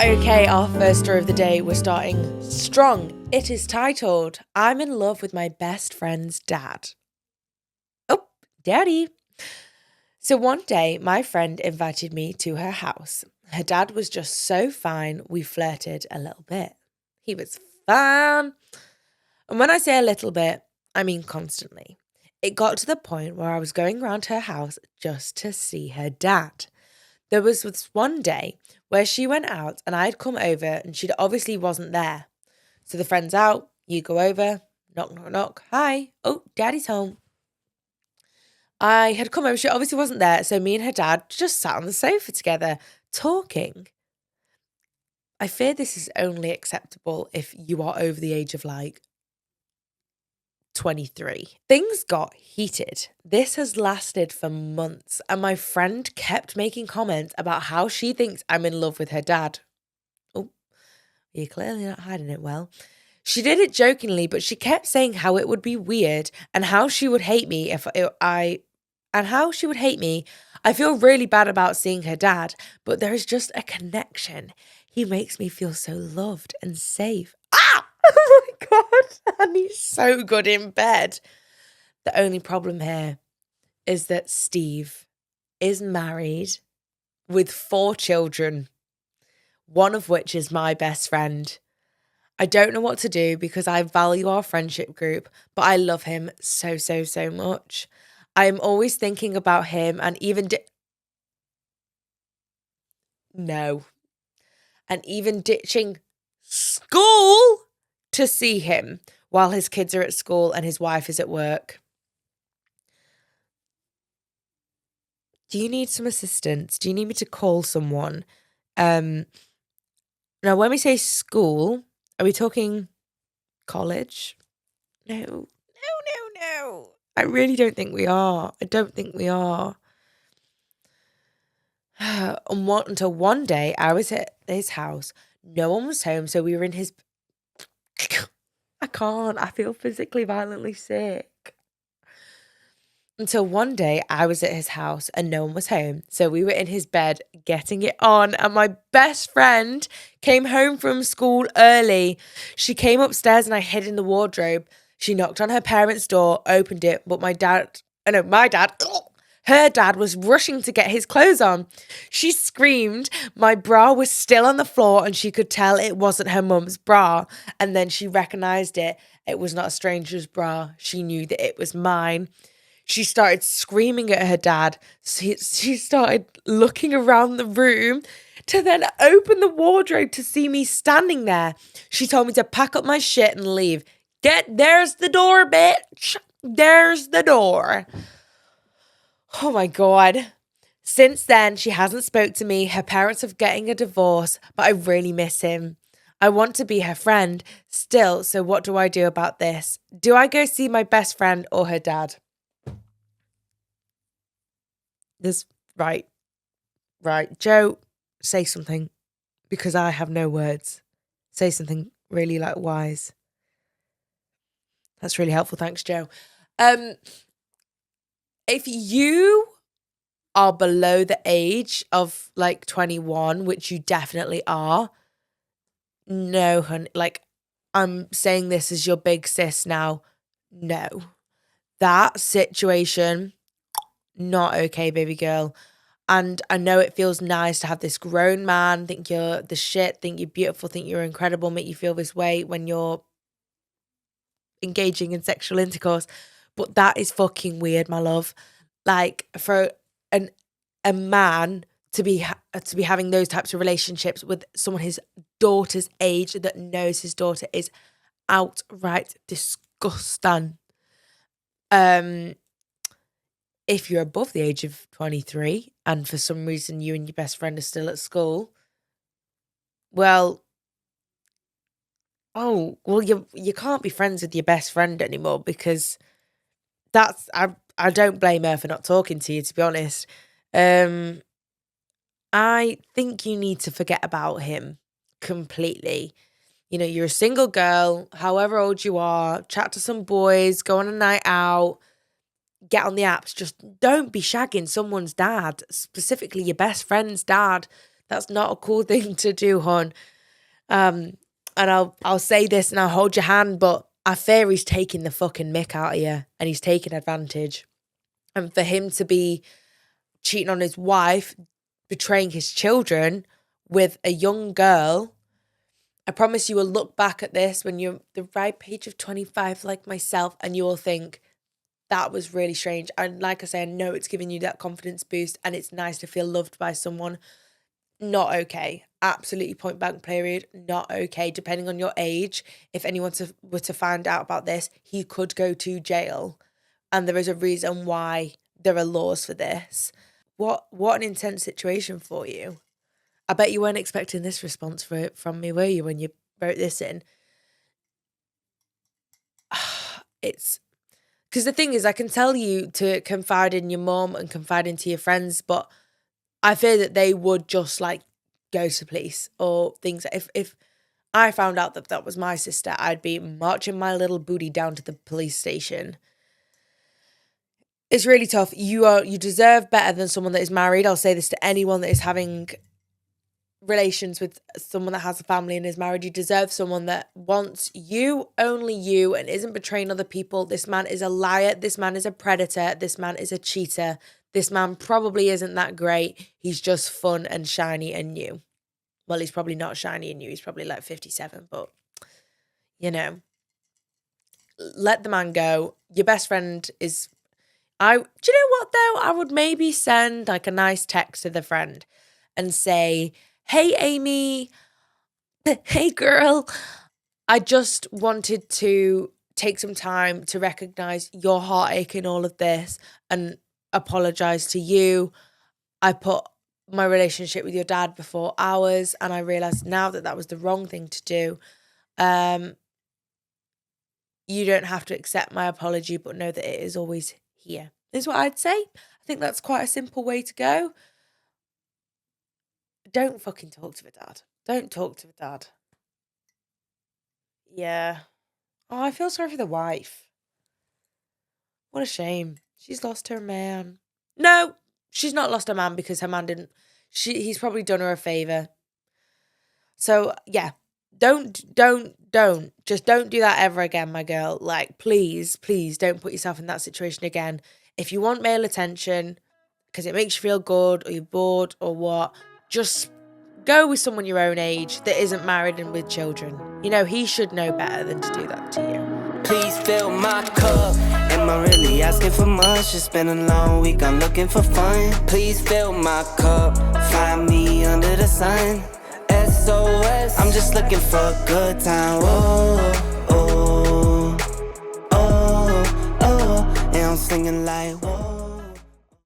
Okay, our first story of the day, we're starting strong. It is titled, I'm in love with my best friend's dad. Oh, daddy. So one day, my friend invited me to her house. Her dad was just so fine, we flirted a little bit. He was fun. And when I say a little bit, I mean constantly. It got to the point where I was going around her house just to see her dad. There was this one day where she went out and I'd come over and she obviously wasn't there. So the friend's out, you go over, knock, knock, knock. Hi. Oh, daddy's home. I had come over, she obviously wasn't there. So me and her dad just sat on the sofa together, talking. I fear this is only acceptable if you are over the age of 23. Things got heated. This has lasted for months, and my friend kept making comments about how she thinks I'm in love with her dad. Oh, you're clearly not hiding it well. She did it jokingly, but she kept saying how it would be weird and how she would hate me I feel really bad about seeing her dad, but there is just a connection. He makes me feel so loved and safe. Ah! Oh my God. And he's so good in bed. The only problem here is that Steve is married with 4 children, one of which is my best friend. I don't know what to do because I value our friendship group, but I love him so, so, so much. I am always thinking about him and even ditching school to see him while his kids are at school and his wife is at work. Do you need some assistance? Do you need me to call someone? Now, when we say school, are we talking college? No. I really don't think we are. Until one day, I was at his house. No one was home, so we were in his... I can't. I feel physically violently sick. Until one day, I was at his house and no one was home. So we were in his bed getting it on. And my best friend came home from school early. She came upstairs and I hid in the wardrobe. She knocked on her parents' door, opened it, but her dad was rushing to get his clothes on. She screamed. My bra was still on the floor and she could tell it wasn't her mum's bra. And then she recognized it. It was not a stranger's bra. She knew that it was mine. She started screaming at her dad. She started looking around the room to then open the wardrobe to see me standing there. She told me to pack up my shit and leave. There's the door, bitch. There's the door. Oh my God. Since then, she hasn't spoke to me. Her parents are getting a divorce, but I really miss him. I want to be her friend still, so what do I do about this? Do I go see my best friend or her dad? Right. Joe, say something, because I have no words. Say something really wise. That's really helpful. Thanks, Joe. If you are below the age of 21, which you definitely are, no, honey, I'm saying this as your big sis now. No, that situation, not okay, baby girl. And I know it feels nice to have this grown man think you're the shit, think you're beautiful, think you're incredible, make you feel this way when you're engaging in sexual intercourse. But that is fucking weird, my love. For a man to be having those types of relationships with someone his daughter's age that knows his daughter is outright disgusting. If you're above the age of 23 and for some reason you and your best friend are still at school, you can't be friends with your best friend anymore, because I don't blame her for not talking to you, to be honest. I think you need to forget about him completely. You're a single girl, however old you are, chat to some boys, go on a night out, get on the apps. Just don't be shagging someone's dad, specifically your best friend's dad. That's not a cool thing to do, hon. And I'll say this and I'll hold your hand, but I fear he's taking the fucking mick out of you and he's taking advantage. And for him to be cheating on his wife, betraying his children with a young girl, I promise you will look back at this when you're the ripe age of 25 like myself and you will think, that was really strange. And like I say, I know it's giving you that confidence boost and it's nice to feel loved by someone. Not okay. Absolutely point blank period. Not okay. Depending on your age, if anyone were to find out about this, he could go to jail. And there is a reason why there are laws for this. What an intense situation for you. I bet you weren't expecting this response from me, were you, when you wrote this in? It's because the thing is, I can tell you to confide in your mom and confide into your friends, but I fear that they would just like go to police or things. If I found out that that was my sister, I'd be marching my little booty down to the police station. It's really tough. You deserve better than someone that is married. I'll say this to anyone that is having relations with someone that has a family and is married. You deserve someone that wants you, only you, and isn't betraying other people. This man is a liar. This man is a predator. This man is a cheater. This man probably isn't that great. He's just fun and shiny and new. Well, he's probably not shiny and new. He's probably like 57, but you know, let the man go. Your best friend is... do you know what though? I would maybe send like a nice text to the friend and say, hey, Amy, hey, girl, I just wanted to take some time to recognize your heartache in all of this and apologize to you. I put my relationship with your dad before ours, and I realized now that that was the wrong thing to do. You don't have to accept my apology, but know that it is always here, is what I'd say. I think that's quite a simple way to go. Don't fucking talk to the dad. Don't talk to the dad. Yeah. Oh, I feel sorry for the wife. What a shame. She's lost her man. No, she's not lost her man because her man didn't. He's probably done her a favour. So, yeah. Just don't do that ever again, my girl. Like, please don't put yourself in that situation again. If you want male attention because it makes you feel good or you're bored or what, just go with someone your own age that isn't married and with children. You know, he should know better than to do that to you. Please fill my cup. Am I really asking for much? It's been a long week, I'm looking for fun. Please fill my cup. Find me under the sun. SOS, I'm just looking for a good time. Oh, oh, oh, oh. And I'm singing like, whoa.